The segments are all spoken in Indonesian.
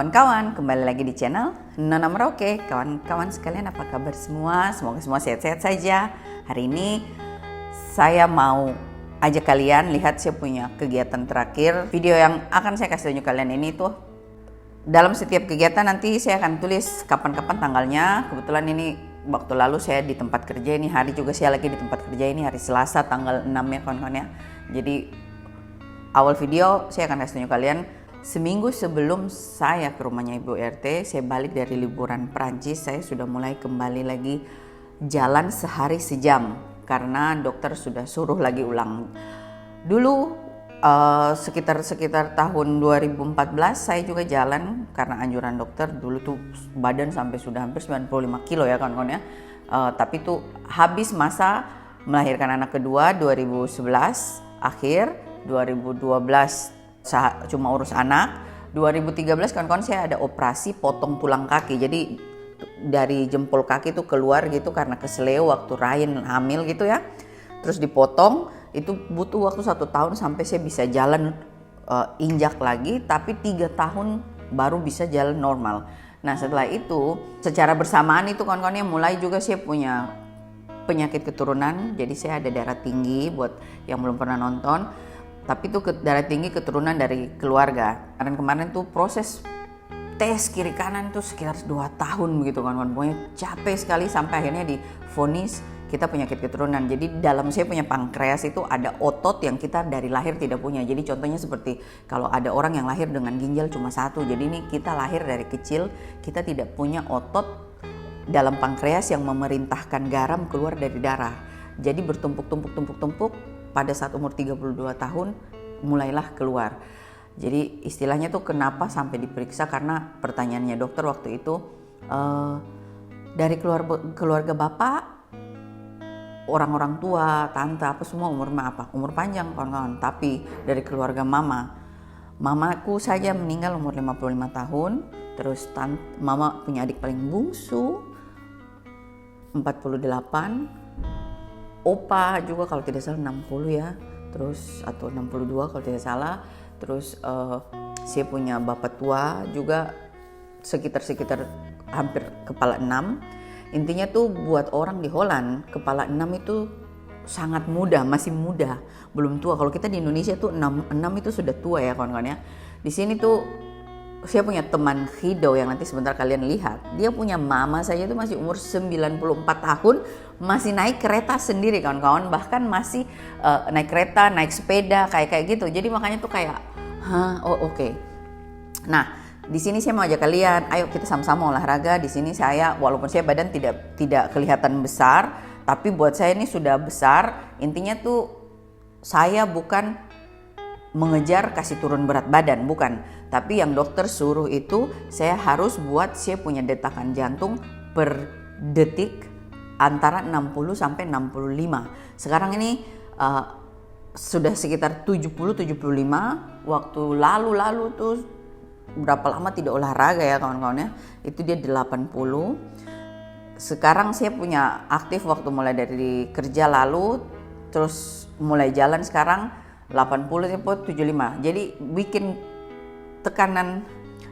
Kawan-kawan, kembali lagi di channel Nona Merauke. Kawan-kawan sekalian, apa kabar semua? Semoga semua sehat-sehat saja. Hari ini saya mau ajak kalian lihat saya punya kegiatan terakhir. Video yang akan saya kasih tunjuk kalian ini tuh, dalam setiap kegiatan nanti saya akan tulis kapan-kapan tanggalnya. Kebetulan ini waktu lalu saya di tempat kerja, ini hari juga saya lagi di tempat kerja, ini hari Selasa tanggal 6 ya kawan-kawan ya. Jadi awal video saya akan kasih tunjuk kalian, seminggu sebelum saya ke rumahnya Ibu RT, saya balik dari liburan Prancis, saya sudah mulai kembali lagi jalan sehari sejam karena dokter sudah suruh lagi ulang. Dulu sekitar tahun 2014 saya juga jalan karena anjuran dokter. Dulu tuh badan sampai sudah hampir 95 kilo ya kawan-kawan ya. Tapi tuh habis masa melahirkan anak kedua 2011 akhir, 2012 cuma urus anak, 2013 kawan-kawan saya ada operasi potong tulang kaki. Jadi dari jempol kaki tuh keluar gitu karena kesleo waktu Ryan hamil gitu ya. Terus dipotong, itu butuh waktu 1 tahun sampai saya bisa jalan injak lagi, tapi 3 tahun baru bisa jalan normal. Nah setelah itu secara bersamaan itu kawan-kawannya mulai juga saya punya penyakit keturunan. Jadi saya ada darah tinggi, buat yang belum pernah nonton. Tapi itu darah tinggi keturunan dari keluarga. Kemarin tuh proses tes kiri kanan tuh sekitar 2 tahun begitu kan. Pokoknya capek sekali sampai akhirnya divonis kita penyakit keturunan. Jadi dalam saya punya pankreas itu ada otot yang kita dari lahir tidak punya. Jadi contohnya seperti kalau ada orang yang lahir dengan ginjal cuma 1. Jadi ini kita lahir dari kecil kita tidak punya otot dalam pankreas yang memerintahkan garam keluar dari darah. Jadi bertumpuk pada saat umur 32 tahun mulailah keluar. Jadi istilahnya tuh kenapa sampai diperiksa, karena pertanyaannya dokter waktu itu dari keluarga bapak, orang-orang tua, tante apa semua umur panjang kawan-kawan. Tapi dari keluarga mamaku saja meninggal umur 55 tahun. Terus mama punya adik paling bungsu 48. Opa juga kalau tidak salah 60 ya, terus atau 62 kalau tidak salah. Terus saya punya bapak tua juga sekitar hampir kepala 6. Intinya tuh buat orang di Holland kepala 6 itu sangat muda, masih muda, belum tua. Kalau kita di Indonesia tuh 6 itu sudah tua ya kawan-kawan ya. Di sini tuh saya punya teman Hido yang nanti sebentar kalian lihat. Dia punya mama saja itu masih umur 94 tahun, masih naik kereta sendiri kawan-kawan. Bahkan masih naik kereta, naik sepeda kayak gitu. Jadi makanya tuh kayak, oke. Nah, di sini saya mau ajak kalian, ayo kita sama-sama olahraga. Di sini saya, walaupun saya badan tidak kelihatan besar, tapi buat saya ini sudah besar. Intinya tuh saya bukan mengejar kasih turun berat badan, bukan. Tapi yang dokter suruh itu saya harus buat saya punya detakan jantung per detik antara 60 sampai 65. Sekarang ini sudah sekitar 70-75. Waktu lalu tuh berapa lama tidak olahraga ya kawan-kawan ya. Itu dia 80. Sekarang saya punya aktif waktu mulai dari kerja lalu, terus mulai jalan sekarang 80-75. Jadi bikin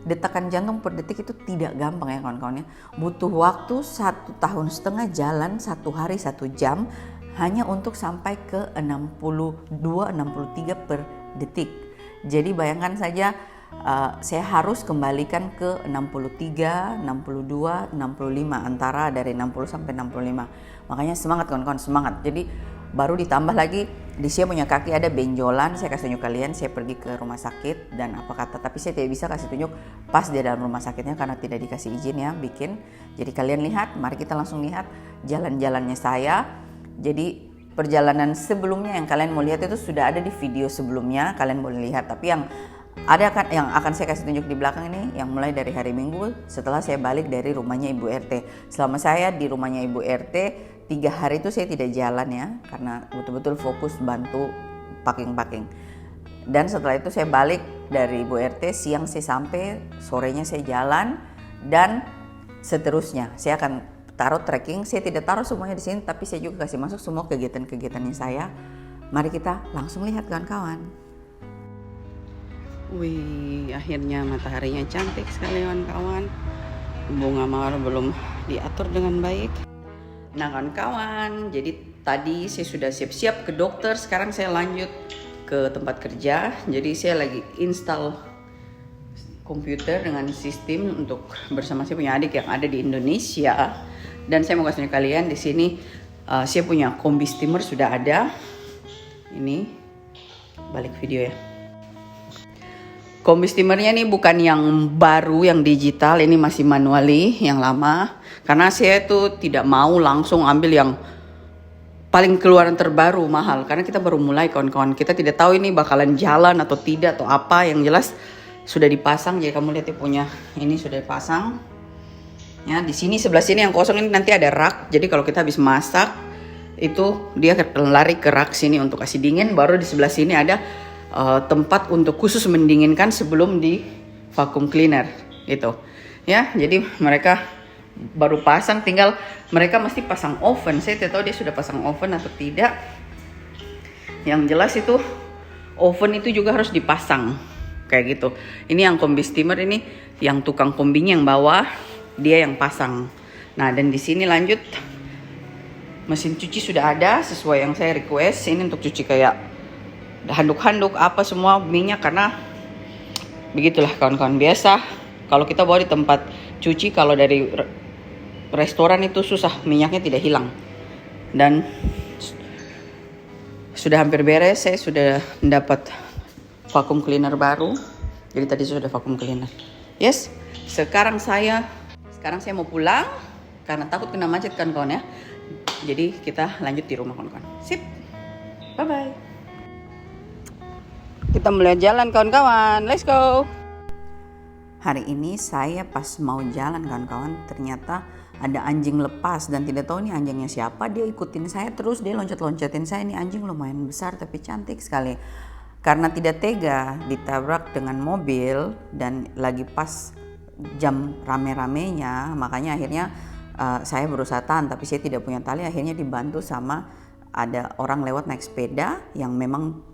detakan jantung per detik itu tidak gampang ya kawan-kawan ya. Butuh waktu 1,5 tahun jalan 1 hari 1 jam hanya untuk sampai ke 62-63 per detik. Jadi bayangkan saja saya harus kembalikan ke 63, 62, 65, antara dari 60 sampai 65. Makanya semangat kawan-kawan, semangat. Jadi baru ditambah lagi di saya punya kaki ada benjolan. Saya kasih tunjuk kalian, saya pergi ke rumah sakit dan apa kata, tapi saya tidak bisa kasih tunjuk pas di dalam rumah sakitnya karena tidak dikasih izin ya bikin. Jadi kalian lihat, mari kita langsung lihat jalan-jalannya saya. Jadi perjalanan sebelumnya yang kalian mau lihat itu sudah ada di video sebelumnya, kalian boleh lihat. Tapi yang akan saya kasih tunjuk di belakang ini yang mulai dari hari Minggu setelah saya balik dari rumahnya Ibu RT. Selama saya di rumahnya Ibu RT 3 hari itu saya tidak jalan ya, karena betul-betul fokus bantu packing. Dan setelah itu saya balik dari Ibu RT, siang saya sampai, sorenya saya jalan, dan seterusnya. Saya akan taruh tracking, saya tidak taruh semuanya di sini, tapi saya juga kasih masuk semua kegiatan-kegiatannya saya. Mari kita langsung lihat kawan-kawan. Wih, akhirnya mataharinya cantik sekali kawan-kawan. Bunga mawar belum diatur dengan baik. Nah kawan-kawan, jadi tadi saya sudah siap-siap ke dokter. Sekarang saya lanjut ke tempat kerja. Jadi saya lagi install komputer dengan sistem untuk bersama saya punya adik yang ada di Indonesia. Dan saya mau kasih kalian di sini saya punya kombi steamer sudah ada. Ini balik video ya. Kombi steamernya ini bukan yang baru, yang digital, ini masih manually, yang lama. Karena saya tuh tidak mau langsung ambil yang paling keluaran terbaru, mahal. Karena kita baru mulai kawan-kawan, kita tidak tahu ini bakalan jalan atau tidak atau apa. Yang jelas sudah dipasang, jadi kamu lihat ya punya ini sudah dipasang. Ya, di sini sebelah sini yang kosong ini nanti ada rak. Jadi kalau kita habis masak, itu dia lari ke rak sini untuk kasih dingin. Baru di sebelah sini ada tempat untuk khusus mendinginkan sebelum di vacuum cleaner gitu ya. Jadi mereka baru pasang, tinggal mereka mesti pasang oven. Saya tidak tahu dia sudah pasang oven atau tidak. Yang jelas itu oven itu juga harus dipasang kayak gitu. Ini yang kombi steamer, ini yang tukang kombinya yang bawah, dia yang pasang. Nah dan di sini lanjut mesin cuci sudah ada sesuai yang saya request. Ini untuk cuci kayak handuk-handuk apa semua minyak, karena begitulah kawan-kawan, biasa kalau kita bawa di tempat cuci, kalau dari restoran itu susah, minyaknya tidak hilang. Dan sudah hampir beres, saya sudah dapat vacuum cleaner baru. Jadi tadi sudah vacuum cleaner. Yes, sekarang saya mau pulang karena takut kena macet kan kawan ya. Jadi kita lanjut di rumah kawan-kawan. Sip, bye bye. Kita mulai jalan kawan-kawan, let's go. Hari ini saya pas mau jalan kawan-kawan, ternyata ada anjing lepas dan tidak tahu ini anjingnya siapa. Dia ikutin saya terus, dia loncat-loncatin saya. Ini anjing lumayan besar tapi cantik sekali. Karena tidak tega ditabrak dengan mobil dan lagi pas jam rame-ramenya, makanya akhirnya saya berusaha tahan, tapi saya tidak punya tali. Akhirnya dibantu sama ada orang lewat naik sepeda yang memang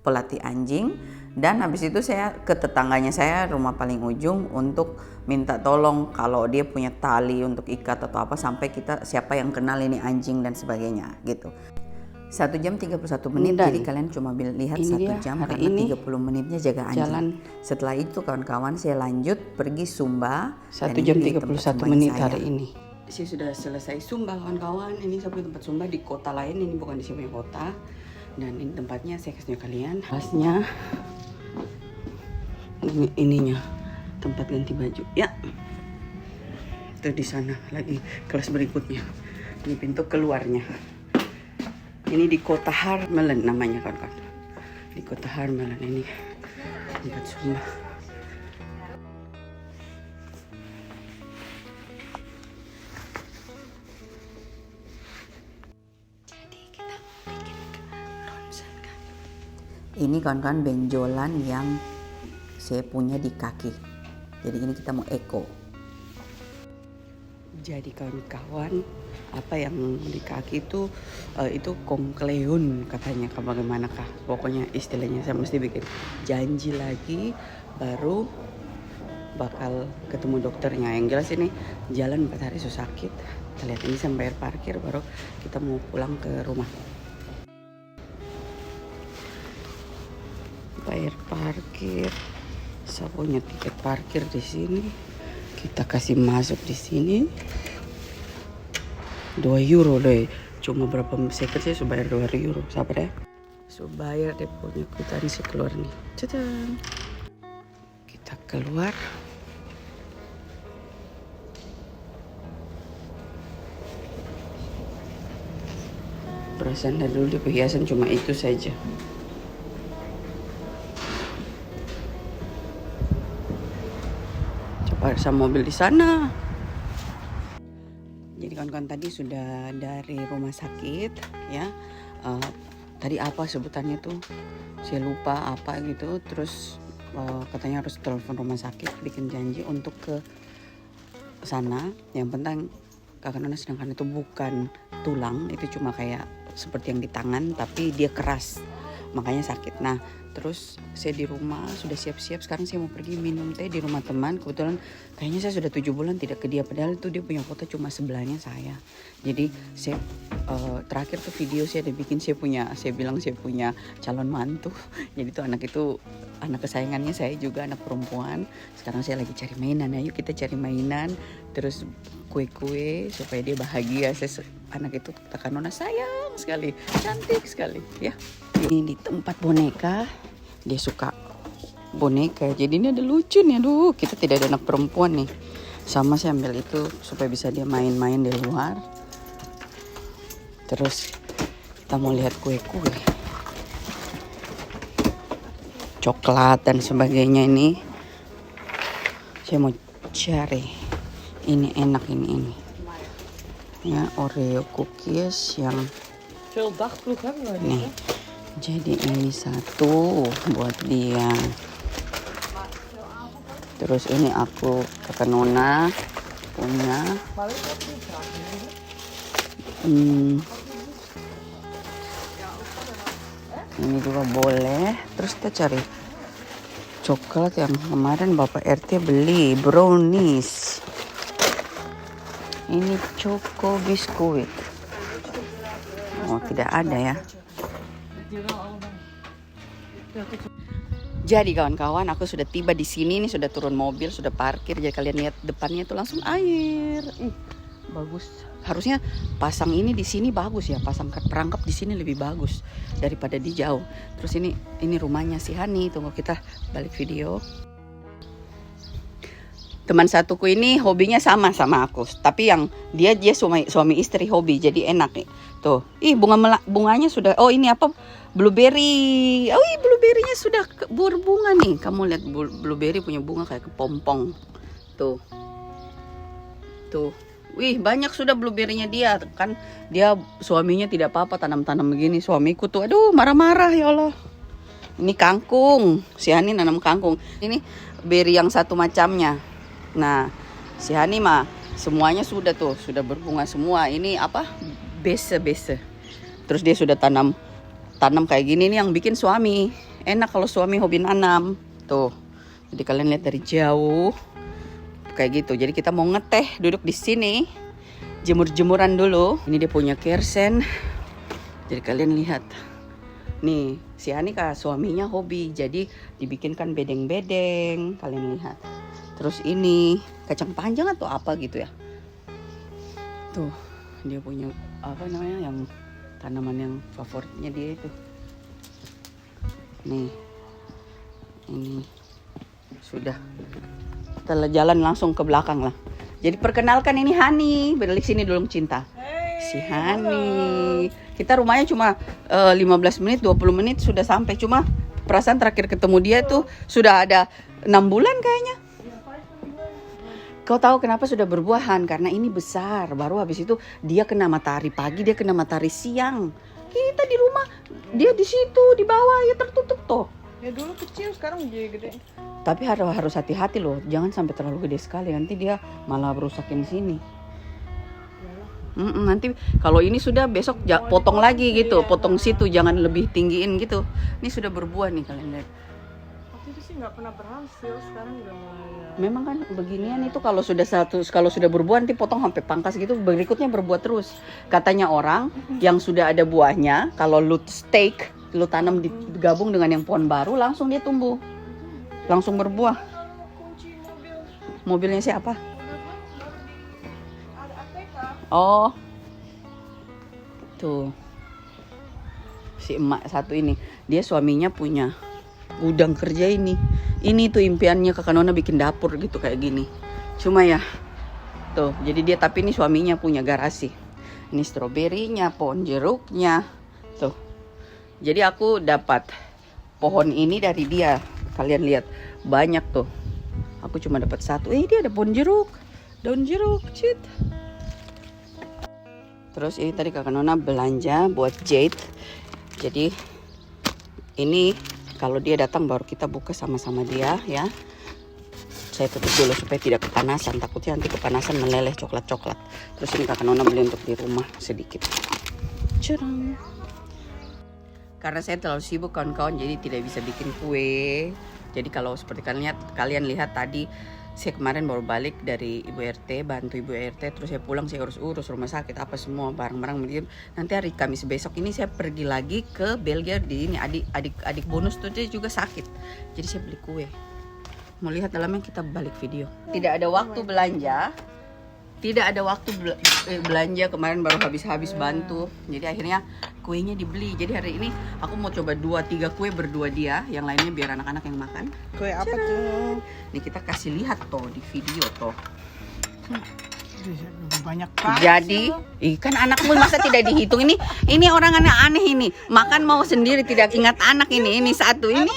pelatih anjing. Dan habis itu saya ke tetangganya saya, rumah paling ujung, untuk minta tolong kalau dia punya tali untuk ikat atau apa, sampai kita siapa yang kenal ini anjing dan sebagainya gitu. 1 jam 31 menit, jadi kalian cuma lihat 1 jam karena 30 menitnya jaga anjing. Jalan. Setelah itu kawan-kawan saya lanjut pergi Sumba. 1 jam 31 menit hari ini. Saya sudah selesai Sumba kawan-kawan. Ini saya punya tempat Sumba di kota lain, ini bukan di sini kota. Dan ini tempatnya saya kasih kalian. Kelasnya ininya tempat ganti baju ya. Itu di sana lagi kelas berikutnya. Ini pintu keluarnya. Ini di Kota Harmelen namanya kan. Di Kota Harmelen ini tempat Sumba. Ini kawan-kawan benjolan yang saya punya di kaki. Jadi ini kita mau eko. Jadi kawan-kawan, apa yang di kaki itu kongkleun katanya, bagaimanakah? Pokoknya istilahnya saya mesti bikin janji lagi, baru bakal ketemu dokternya. Yang jelas ini jalan 4 hari susah sakit. Kita lihat ini sampai bayar parkir, baru kita mau pulang ke rumah. Bayar parkir, saya punya tiket parkir di sini. Kita kasih masuk di sini. 2 euro deh. Cuma berapa second saya sudah bayar 2 euro. Sabar ya. Sudah bayar deh punya kwitansi keluar nih. Cedang. Kita keluar. Perasaan dari dulu di perhiasan cuma itu saja. Sama mobil di sana. Jadi kawan-kawan tadi sudah dari rumah sakit ya. Tadi apa sebutannya tuh? Saya lupa apa gitu. Terus katanya harus telepon rumah sakit, bikin janji untuk ke sana. Yang penting karena sedangkan itu bukan tulang, itu cuma kayak seperti yang di tangan tapi dia keras, makanya sakit. Nah Terus saya di rumah sudah siap-siap. Sekarang saya mau pergi minum teh di rumah teman. Kebetulan kayaknya saya sudah 7 bulan tidak ke dia. Padahal itu dia punya foto cuma sebelahnya saya. Jadi saya terakhir tuh video saya ada bikin saya bilang saya punya calon mantu. Jadi tuh anak kesayangannya saya juga, anak perempuan. Sekarang saya lagi cari mainan. Ayo kita cari mainan. Terus kue-kue supaya dia bahagia. Anak itu kata Nona sayang sekali, cantik sekali ya. Ini di tempat boneka, dia suka boneka, jadi ini ada lucu nih. Aduh, kita tidak ada anak perempuan nih. Sama saya ambil itu supaya bisa dia main-main di luar. Terus kita mau lihat kue-kue, coklat dan sebagainya. Ini saya mau cari, ini enak ini ya, Oreo cookies yang nih. Jadi ini satu buat dia. Terus ini aku kakak Nona punya. Ini juga boleh. Terus kita cari coklat yang kemarin Bapak RT beli, brownies. Ini choco biskuit. Oh, tidak ada ya. Jadi kawan-kawan, aku sudah tiba di sini nih, sudah turun mobil, sudah parkir. Jadi kalian lihat depannya itu langsung air. Bagus. Harusnya pasang ini di sini bagus ya, pasang perangkap di sini lebih bagus daripada di jauh. Terus ini rumahnya si Hani. Tunggu kita balik video. Teman satuku ini hobinya sama aku, tapi yang dia suami istri hobi, jadi enak nih. Tuh, bunganya sudah. Oh ini apa? Blueberry. Oh blueberrynya sudah berbunga nih. Kamu lihat blueberry punya bunga kayak kepompong. Tuh. Wih, banyak sudah blueberrynya dia. Kan dia suaminya tidak apa-apa tanam-tanam begini. Suamiku tuh aduh marah-marah ya Allah. Ini kangkung. Si Hani nanam kangkung. Ini berry yang satu macamnya. Nah, si Hani mah semuanya sudah berbunga semua. Ini apa? Bese. Terus dia sudah tanam kayak gini nih yang bikin suami. Enak kalau suami hobi nanam. Tuh. Jadi kalian lihat dari jauh kayak gitu. Jadi kita mau ngeteh, duduk di sini, jemur-jemuran dulu. Ini dia punya kersen. Jadi kalian lihat. Nih, si Hani suaminya hobi. Jadi dibikinkan bedeng-bedeng. Kalian lihat. Terus ini kacang panjang atau apa gitu ya. Tuh, dia punya apa namanya yang tanaman yang favoritnya dia itu. Nih. Ini sudah. Kita jalan langsung ke belakang lah. Jadi perkenalkan ini Hani. Balik sini dulu cinta. Si Hani. Kita rumahnya cuma 15 menit, 20 menit sudah sampai. Cuma perasaan terakhir ketemu dia tuh sudah ada 6 bulan kayaknya. Kau tahu kenapa sudah berbuahan? Karena ini besar. Baru habis itu dia kena matahari pagi, dia kena matahari siang. Kita di rumah, dia di situ di bawah ya tertutup tuh. Ya dulu kecil, sekarang jadi gede. Tapi harus hati-hati loh, jangan sampai terlalu gede sekali. Nanti dia malah berusakin sini. Nanti kalau ini sudah besok potong lagi gitu, potong situ, jangan lebih tinggiin gitu. Ini sudah berbuah nih kalian lihat. Waktu itu sih nggak pernah berhasil, sekarang udah mulai. Memang kan beginian itu kalau sudah berbuah nanti potong sampai pangkas gitu, berikutnya berbuah terus. Katanya orang yang sudah ada buahnya, kalau lu stake, lu tanam digabung dengan yang pohon baru, langsung dia tumbuh, langsung berbuah. Kunci mobil. Mobilnya siapa? Ada ATK. Oh, tuh si emak satu ini, dia suaminya punya gudang kerja ini. Ini tuh impiannya kakak Nona bikin dapur gitu kayak gini. Cuma ya, tuh jadi dia tapi ini suaminya punya garasi. Ini stroberinya, pohon jeruknya, tuh. Jadi aku dapat pohon ini dari dia. Kalian lihat banyak tuh. Aku cuma dapat satu. Dia ada pohon jeruk, daun jeruk, cit. Terus ini tadi kakak Nona belanja buat Jade. Jadi ini kalau dia datang baru kita buka sama-sama dia ya. Saya tutup dulu supaya tidak kepanasan. Takutnya nanti kepanasan meleleh coklat-coklat. Terus ini kakak Nona beli untuk di rumah sedikit. Cerang. karena saya terlalu sibuk kawan-kawan, jadi tidak bisa bikin kue. Jadi kalau seperti kalian lihat tadi, saya kemarin baru balik dari Ibu RT, bantu Ibu RT, terus saya pulang, saya urus rumah sakit apa semua barang-barang begitu. Nanti hari Kamis besok ini saya pergi lagi ke Belgia, di ini adik bonus tuh dia juga sakit, jadi saya beli kue. Mau lihat dalamnya, kita balik video. Tidak ada waktu belanja. Tidak ada waktu belanja, kemarin baru habis bantu. Jadi akhirnya kuenya dibeli. Jadi hari ini aku mau coba 2-3 kue berdua dia, yang lainnya biar anak-anak yang makan. Kue apa tuh? Nih kita kasih lihat toh di video toh. Banyak banget. Jadi, kan anakmu masa tidak dihitung, ini orang aneh ini. Makan mau sendiri, tidak ingat anak ini satu ini.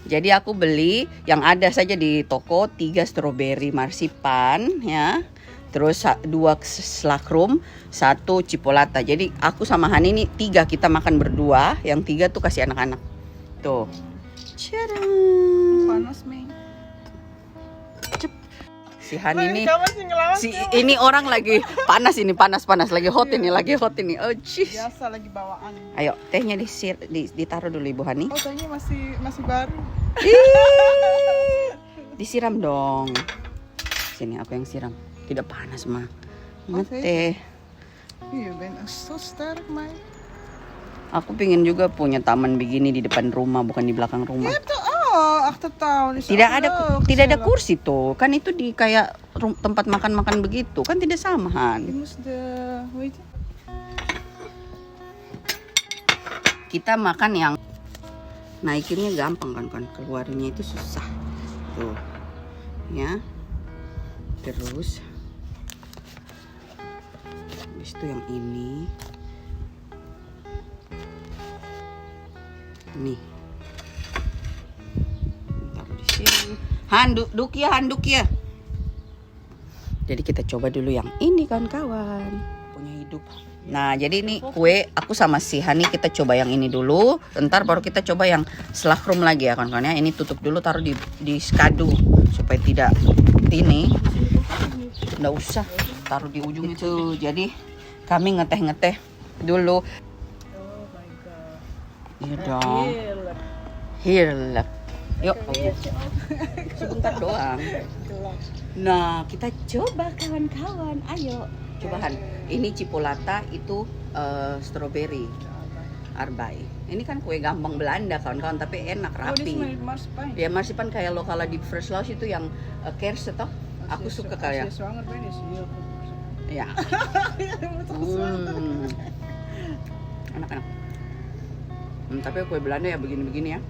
Jadi aku beli yang ada saja di toko, 3 strawberry marsipan ya. Terus 2 slakrum, 1 cipollata. Jadi aku sama Hani ini 3 kita makan berdua, yang 3 tuh kasih anak-anak. Tuh. Cadang. Panas, Mei. Si Hani ini si ini orang lagi panas lagi hot ini. Oh jeez. biasa lagi bawaan. Ayo, tehnya ditaruh dulu Ibu Hani. Oh, tehnya masih baru. Disiram dong. Sini aku yang siram. Tidak panas mah. Teh. Iya, ben so sterk, Mai. Aku pingin juga punya taman begini di depan rumah, bukan di belakang rumah. Achtertuin is Tidak ada gezellig. kursi tuh. Kan itu di kayak tempat makan-makan begitu. Kan tidak sama, Je Han. moest hoe heet het? Kita makan yang naikinnya gampang kan, keluarnya itu susah. Tuh. Ya. Terus habis itu yang ini. Nih. Taruh di sini. Handuk ya. Jadi kita coba dulu yang ini kawan-kawan. Punya hidup. Nah, jadi ini kue aku sama si Hani kita coba yang ini dulu. Ntar baru kita coba yang slakrum lagi ya kawan-kawan ya. Ini tutup dulu, taruh di skadu supaya tidak ini. Nggak usah taruh di ujung itu. Jadi kami ngeteh dulu. Iya dong. Hilap. Yuk. Sebentar doang. Nah, kita coba kawan-kawan. Ayo. Cobahan. Ini cipollata, itu strawberry. Arbay. Ini kan kue gampang Belanda kawan-kawan, tapi enak, Oh, dit is rapi. met marsepein. Ya marsipan kayak lo kalau di Fresh Lounge itu yang kersen toh. Aku suka kayak. Als je zwanger bent, is heel goed. Ya. Je moet toch zwanger. Enak. Tapi kue Belanda ya begini-begini ya.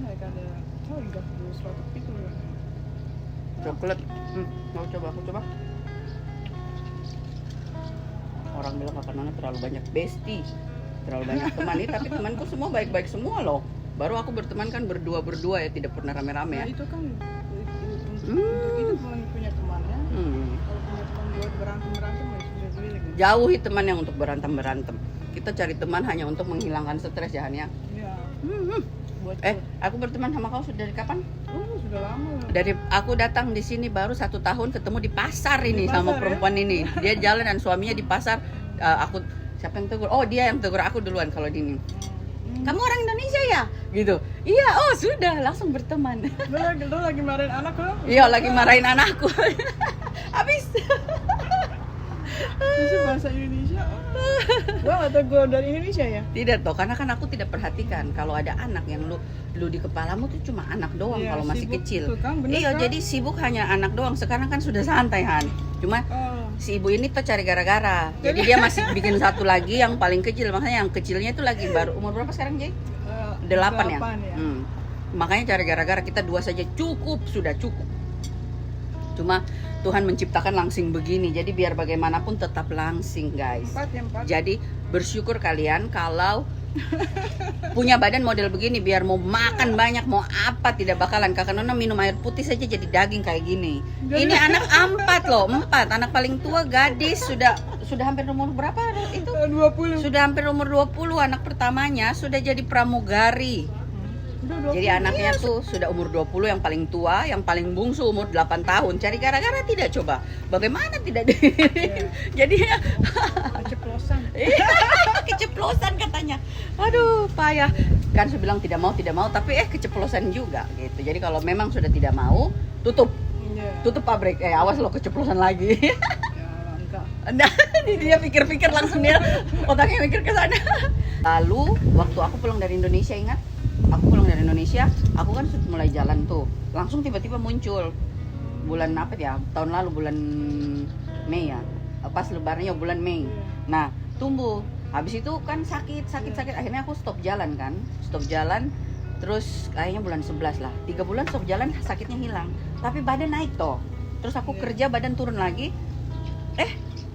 Ja, ik dacht de zwarte piet. Coklat. Mau coba, aku coba. Orang bilang kakak Nana terlalu banyak bestie, terlalu banyak teman nih, tapi temanku semua baik-baik semua loh. Baru aku berteman kan berdua ya, tidak pernah rame-rame ya. Nah, itu kan untuk itu punya teman ya. Kalau punya teman buat berantem ya sudah sulit. Jauhi teman yang untuk berantem. Kita cari teman hanya untuk menghilangkan stres ya Han ya. Ya. Buat Aku berteman sama kau sudah dari kapan? sudah lama. Dari aku datang di sini baru 1 tahun, ketemu di pasar ini Di pasar, sama ya? perempuan ini. Dia jalan dan suaminya di pasar. Aku siapa yang tegur? Oh, dia yang tegur aku duluan kalau di ini. Kamu orang Indonesia ya? Gitu. Iya, oh sudah langsung berteman. Lo lagi marahin anak lo? Iya, lagi marahin anakku. Habis. Itu bahasa Indonesia. Lo nggak tahu gue dari Indonesia ya? Tidak toh, karena kan aku tidak perhatikan kalau ada anak yang lu di kepalamu tuh cuma anak doang Iya, kalau masih sibuk kecil. tuh kan, bener Iya, kan? jadi sibuk hanya anak doang. Sekarang kan sudah santai Han. Cuma si ibu ini tuh cari gara-gara. Jadi dia masih bikin satu lagi yang paling kecil. Makanya yang kecilnya itu lagi baru umur berapa sekarang, Jay? 8 ya. Makanya cari gara-gara, kita 2 saja sudah cukup. Cuma Tuhan menciptakan langsing begini, jadi biar bagaimanapun tetap langsing guys. 4. Jadi bersyukur kalian kalau punya badan model begini, biar mau makan banyak mau apa tidak bakalan. Kakak Nona minum air putih saja jadi daging kayak gini. Ini anak 4 loh, 4. Anak paling tua gadis, sudah hampir umur berapa itu? 20. Sudah hampir umur 20. Anak pertamanya sudah jadi pramugari. Udah 20. Jadi anaknya tuh sudah umur 20, yang paling tua, yang paling bungsu umur 8 tahun. Cari gara-gara tidak coba. Bagaimana tidak di... Jadi Keceplosan. keceplosan katanya. Aduh, payah. Kan saya bilang tidak mau, tapi keceplosan juga gitu. Jadi kalau memang sudah tidak mau, tutup. Iya. Tutup pabrik. Awas lo keceplosan lagi. Ya enggak. Nah, dia pikir-pikir langsung dia otaknya mikir ke sana. Lalu waktu aku pulang dari Indonesia, ingat? Aku pulang dari Indonesia, aku kan sudah mulai jalan tuh. Langsung tiba-tiba muncul bulan apa ya? Tahun lalu bulan Mei ya. Pas lebarannya bulan Mei. Nah, tumbuh. Habis itu kan sakit. Akhirnya aku stop jalan kan. Stop jalan. Terus kayaknya bulan 11 lah. 3 bulan stop jalan, sakitnya hilang. Tapi badan naik toh. Terus aku kerja, badan turun lagi.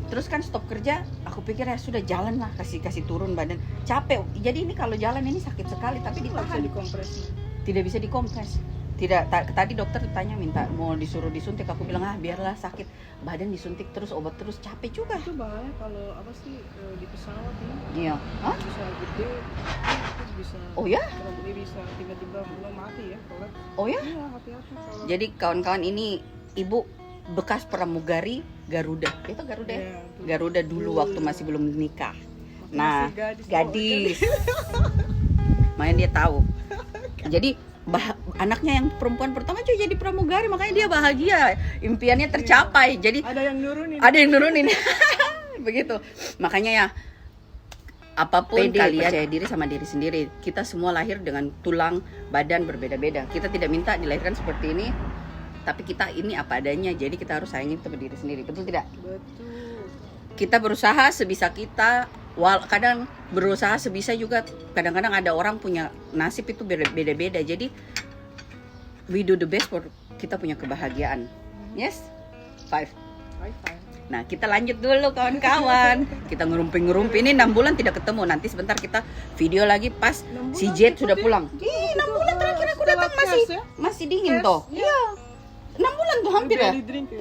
Terus kan stop kerja, aku pikir ya sudah jalan lah, kasih turun badan. Capek. Jadi ini kalau jalan ini sakit sekali, tapi Bisa ditahan. dikompres. Tidak bisa dikompres. Tidak. Tadi dokter tanya minta mau disuruh disuntik, aku bilang biarlah sakit. Badan disuntik terus, obat terus, capek juga. Itu bahaya kalau apa sih di pesawat ini. Iya. Hah? Bisa gede, itu bisa. Oh ya? Kalau dia bisa tiba-tiba mau mati ya, kalau. Oh ya? Iya, hati-hati kalau. Jadi kawan-kawan, ini ibu bekas pramugari Garuda. Itu Garuda ya? Iya, tuh. Garuda dulu waktu masih belum nikah. Nah, Masih gadis. Makanya dia tahu. Jadi anaknya yang perempuan pertama juga jadi pramugari, makanya dia bahagia, impiannya tercapai. Jadi Ada yang nurunin. ada yang nurunin. Begitu. Makanya ya, apapun kalian percaya diri sama diri sendiri. Kita semua lahir dengan tulang badan berbeda-beda. Kita tidak minta dilahirkan seperti ini, tapi kita ini apa adanya. Jadi kita harus sayangi kita diri sendiri. Betul tidak? Betul. Kita berusaha sebisa kita. Kadang berusaha sebisa juga, kadang-kadang ada orang punya nasib itu beda-beda. Jadi we do the best for kita punya kebahagiaan. Yes? 5. High-five. Nah, kita lanjut dulu kawan-kawan. Kita ngerumpi-ngerumpi, ini 6 bulan tidak ketemu. Nanti sebentar kita video lagi pas 6 si bulan Jet sudah cepet pulang. ya. Ih, 6 bulan terakhir aku Setelah datang tes ya? masih dingin Tes, toh. iya. Iya. 6 bulan tuh hampir ya. Daily drink ya.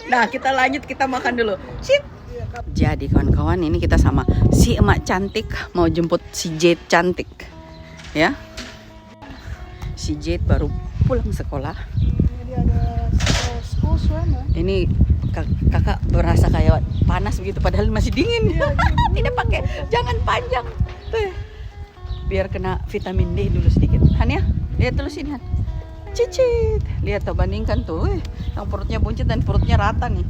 Nah, kita lanjut, kita makan dulu. Sip. Iya, Kak. Jadi kawan-kawan, ini kita sama si emak cantik mau jemput si Jet cantik. Ya. Si Jet baru pulang sekolah. Jadi ada school swim ya. Ini kakak berasa kayak panas begitu padahal masih dingin. Tidak pakai, jangan panjang. Tuh. Biar kena vitamin D dulu sedikit. Han ya, lihat dulu sini Han. Cicit. Lihat tuh, bandingkan tuh. Yang perutnya buncit dan perutnya rata nih.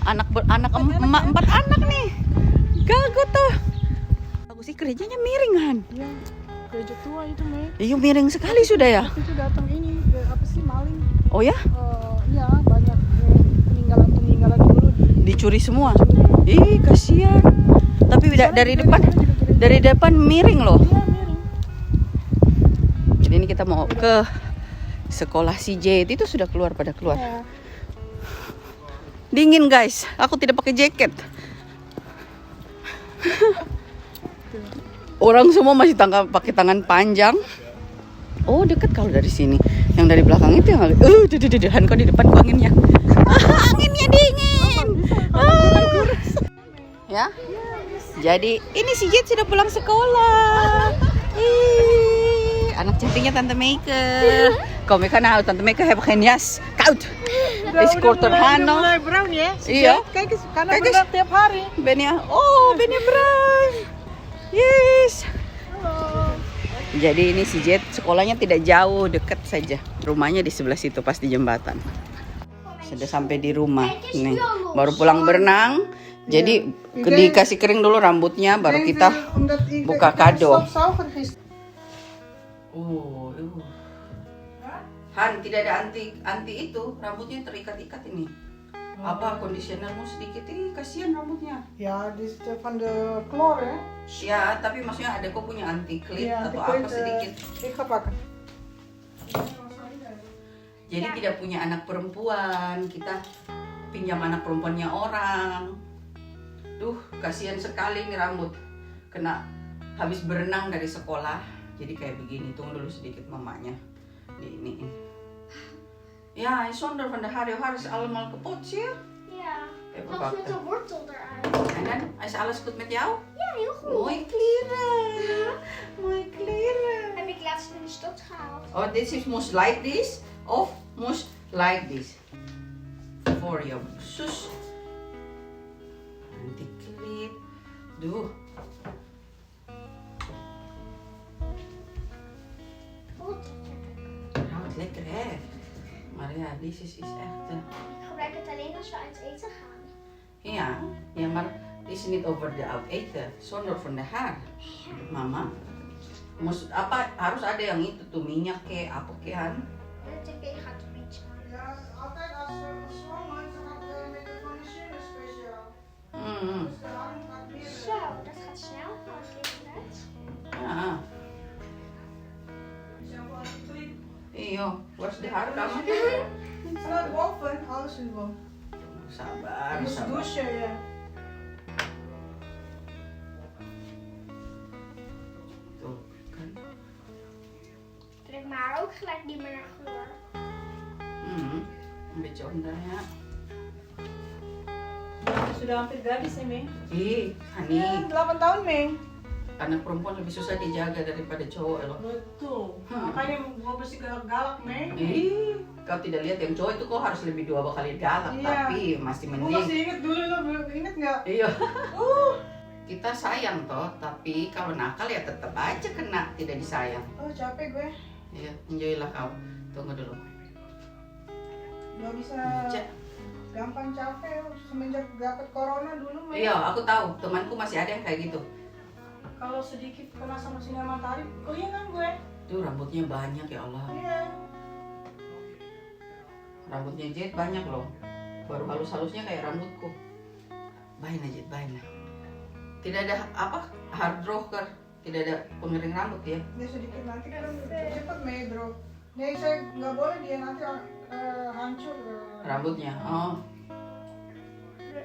Anak emak 4 anak nih. Gago tuh. Aku sih kerjanya miring Han. Iya. Gereja tua itu, Mei. Iya, miring sekali sudah ya. Itu datang ini apa sih, maling. Oh ya? Iya, banyak peninggalan dulu Dicuri semua. Ih, kasihan. Tapi dari depan miring loh. Iya, miring. Jadi ini kita mau ke sekolah si Jet, itu sudah pada keluar. Iya. Dingin guys, aku tidak pakai jaket. Orang semua masih pakai tangan panjang. Oh, dekat kalau dari sini. Yang dari belakang itu yang Han kok di depan kok anginnya. Anginnya dingin. Ya. Jadi ini si Jet sudah pulang sekolah. Anak cantiknya Tante Meike. Kom kan nou, Tante Meike hebben geen jas. Koud. Is korter Hano. Mulai brown ya. Iya. Kijk eens, karena Kijk eens. berenang tiap hari. Ben je? Oh, ben je bruin? Yes. Halo. Jadi ini si Jet sekolahnya tidak jauh, dekat saja. Rumahnya di sebelah situ, pas di jembatan. Sudah sampai di rumah. Nih, baru pulang berenang. Jadi dikasih kering dulu rambutnya, baru kita buka kado. Han, tidak ada anti itu, rambutnya terikat-ikat ini. Apa conditionermu sedikit ini, kasihan rambutnya. Ja, dit is van de kloor hè. Ya, tapi maksudnya ada kok punya anti clip Ja, atau apa sedikit. Ik ga pakken. Jadi tidak punya anak perempuan, kita pinjam anak perempuannya orang. Duh, kasihan sekali nih rambut. Kena habis berenang dari sekolah, jadi kayak begini. Tunggu dulu sedikit mamanya. Ini. Ja, zonder van de haar. Je haar is allemaal kapot, zie je? Ja, Even zelfs met wachten. de wortel eruit. En dan, is alles goed met jou? Ja, heel goed. Mooie kleren. Mooie kleren. Heb ik die laatst in de stad gehaald. Oh, this is moest like this of moest like this. Voor je zus. Dikit. Doe. Nou, het lekker hè. Maar ja, dit is echt... Ik gebruik het alleen als we uit eten gaan. Ja, maar het is niet over de uit eten, zonder van de haar. Mama. Apa harus ada yang itu tuh minyak ke apa kean? De tv gaat een beetje aan. Ja, altijd als ze zwanger is, dan gaat met de conditioner speciaal. Hmm. Dus de hand gaat meer. Zo, dat gaat snel. Gaan we even uit. Ja. Shampoo anti-trip. Iyo, was de haar kamu? Staat boven, alles in boven. Sabar, Moest sabar. douchen, ja. Tuh kan. Trek mijn haar ook gelijk niet meer naar gloor. Een beetje onder ya. Sudah hampir gadis nih, Ming. Hani, 8 tahun, Ming. anak perempuan lebih susah dijaga daripada cowok loh. Betul. Makanya gue mesti galak-galak, Ming. Kau tidak lihat yang cowok itu kok harus lebih 2 kali galak, Iya. tapi masih Gue mending. masih inget dulu lo, inget nggak? Iya. Kita sayang toh, tapi kalau nakal ya tetap aja kena tidak disayang. Oh capek gue. Iya, enjoy lah kau. Tunggu dulu. Gak bisa Cek. gampang capek semenjak dapet corona dulu, Ming. Iya, aku tahu. Temanku masih ada yang kayak gitu. Kalau sedikit kena sama sinar matahari, kelihatan gue. Tuh rambutnya banyak ya Allah. Iya. Rambutnya Jet banyak loh. Baru halus-halusnya kayak rambutku. Baik Jet, baik. Tidak ada apa hard rocker, tidak ada pengering rambut ya. Dia sedikit nanti kan cepet medro. Nih saya nggak boleh dia nanti hancur. Rambutnya. Oh,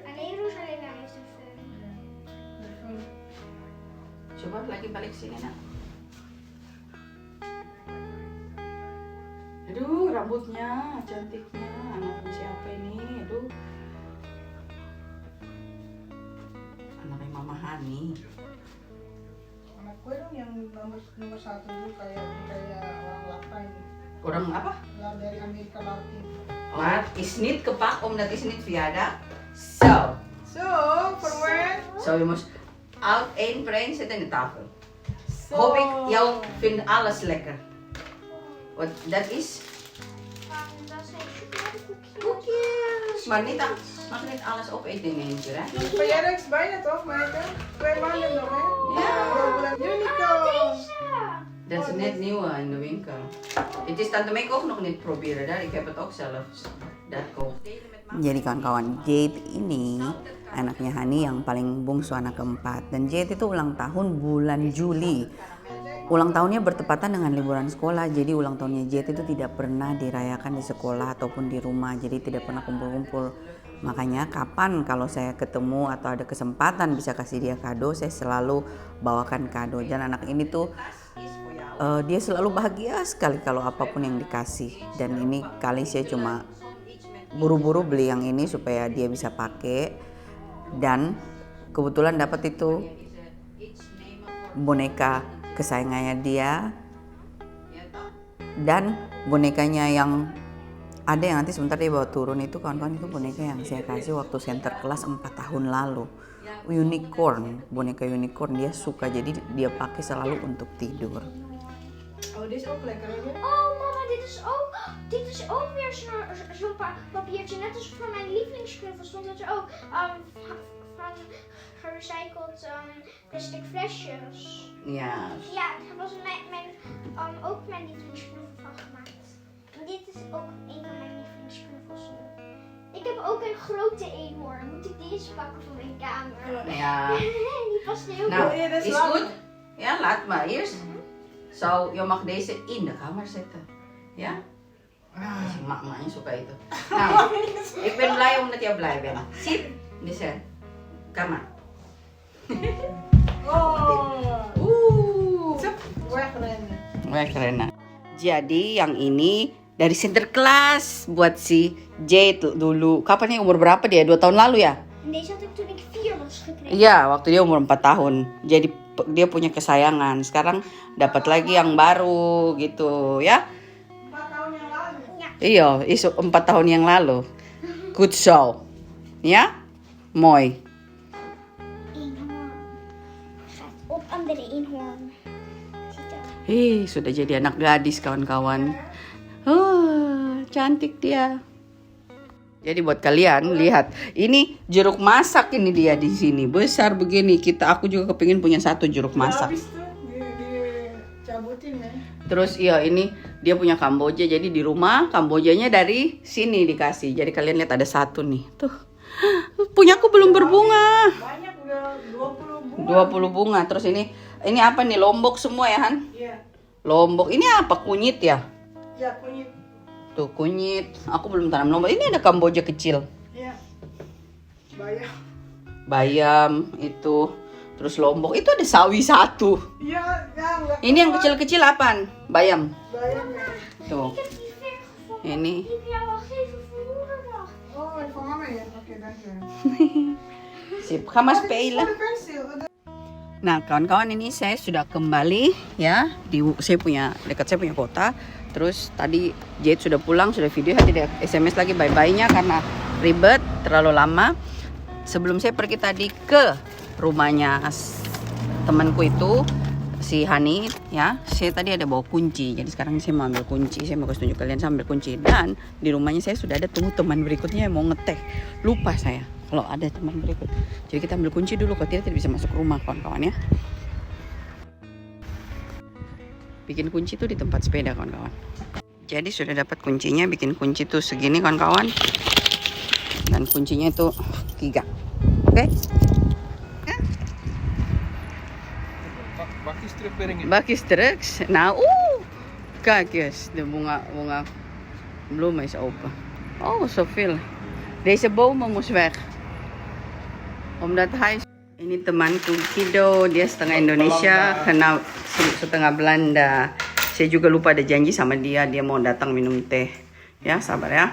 Alleen Rosalina heeft een fun. coba lagi balik sini nak. Aduh, rambutnya cantiknya. Anaknya siapa ini? Aduh. Anaknya Mama Hani. Anak gue dong yang nomor 1 dulu kayak orang Latin. Orang apa? Lah dari Amerika Latin. Wat is niet gepakt omdat is niet verjaardag. Zo. So, for when? Zo, je moest uit één brein zitten in de tafel. Hoop ik, jou vindt alles lekker. Wat dat is? Dat zijn chocoladekoekjes. Koekjes. Maar niet, mag niet alles opeten in één keer, hè? Verjaardag is bijna toch, meiden? 2 maanden nog, hè? Ja. Bulan Unicorn. Dat is net nieuw in de winkel. Het is tante Meek ook nog niet proberen, daar. Ik heb het ook zelf. Dat koopt. Jadi kawan-kawan, Jade ini anaknya Hani yang paling bungsu, anak keempat. Dan Jade itu ulang tahun bulan Juli. Ulang tahunnya bertepatan dengan liburan sekolah. Jadi ulang tahunnya Jade itu tidak pernah dirayakan di sekolah ataupun di rumah. Jadi tidak pernah kumpul-kumpul. Makanya kapan kalau saya ketemu atau ada kesempatan bisa kasih dia kado, saya selalu bawakan kado. Dan anak ini tuh dia selalu bahagia sekali kalau apapun yang dikasih. Dan ini kali saya cuma buru-buru beli yang ini supaya dia bisa pakai, dan kebetulan dapat itu boneka kesayangannya dia, dan bonekanya yang ada yang nanti sebentar dia bawa turun itu kawan-kawan, itu boneka yang saya kasih waktu center kelas 4 tahun lalu. Unicorn, boneka unicorn, dia suka, jadi dia pakai selalu untuk tidur. Oh, dit is ook lekker, hoor. Oh mama, dit is ook weer zo'n papiertje. Net als voor mijn lievelingsknuffel stond het er ook. Van gerecycled plastic flesjes. Ja. Ja, daar was ook mijn lievelingsknuffel van gemaakt. En dit is ook een van mijn lievelingsknuffels nu. Ik heb ook een grote eenhoorn. Moet ik die eens pakken voor mijn kamer? Ja. Die past heel Nou, goed. Ja, dat is is lang. goed? Ja, laat maar eerst. Zo, je mag deze in de kamer zetten. Ja? Si mak-maknya suka itu. Nah, ik ben blij omdat jij blij bent. Zit di kamar. Oh. Cep, wegrennen. Wegrennen. Jadi yang ini dari Sinterklas buat si Jade dulu. Kapan ya, umur berapa dia? 2 tahun lalu ya? En deze had ik toen ik 4 was gekregen. Iya, waktu dia umur 4 tahun. Jadi dia punya kesayangan. Sekarang dapat lagi yang baru gitu ya. 4 tahun yang lalu. Iya, 4 tahun yang lalu. Good show. Ya? Mooi. Eenhoorn. Gaat op aan de eenhoorn. Ziet er. Sudah jadi anak gadis kawan-kawan. Oh, cantik dia. Jadi buat kalian lihat, ini jeruk masak ini dia di sini besar begini. Aku juga kepingin punya satu jeruk masak. Habis tuh dicabutin ya. Terus iya ini dia punya Kamboja, jadi di rumah Kambojanya dari sini dikasih. Jadi kalian lihat ada satu nih, tuh punyaku belum berbunga. Banyak udah 20 bunga. 20 bunga. Terus ini apa nih, lombok semua ya Han? Iya. Lombok ini apa, kunyit ya? Ya kunyit. Tuh kunyit. Aku belum tanam lombok. Ini ada Kamboja kecil. Iya. Bayam. Bayam itu. Terus lombok itu ada sawi satu. Iya, enggak. Ini yang kecil-kecil apaan? Bayam. Bayam ya. Tuh. Ik heb die ver gevonden. Ini. Die heb jou al gegeven voor moederdag. Oh, van mama ya. Oke, dankjewel. Sip, kamu Voor spelen. de pensil. Nah, kawan-kawan, ini saya sudah kembali ya dekat saya punya kota. Terus tadi Jade sudah pulang, sudah video, tidak SMS lagi bye-bye-nya karena ribet, terlalu lama. Sebelum saya pergi tadi ke rumahnya temanku itu si Hani ya, saya tadi ada bawa kunci. Jadi sekarang saya mau ambil kunci, saya mau kasih tunjuk kalian sambil kunci. Dan di rumahnya saya sudah ada tunggu teman berikutnya yang mau ngeteh. Lupa saya kalau ada teman berikut. Jadi kita ambil kunci dulu, kalau tidak bisa masuk rumah kawan-kawan ya. Bikin kunci tuh di tempat sepeda kawan-kawan. Jadi sudah dapat kuncinya, bikin kunci tuh segini kawan-kawan. Dan kuncinya itu 3. Oke? Bakjes terugbrengen. Bakjes terug. Nou, kijk eens, de bunga bloem is open. Oh, zoveel. Deze bomen moest weg. Omdat hij... Ini temanku Kido, dia setengah Indonesia, kena setengah Belanda. Saya juga lupa ada janji sama dia mau datang minum teh. Ya, sabar ya.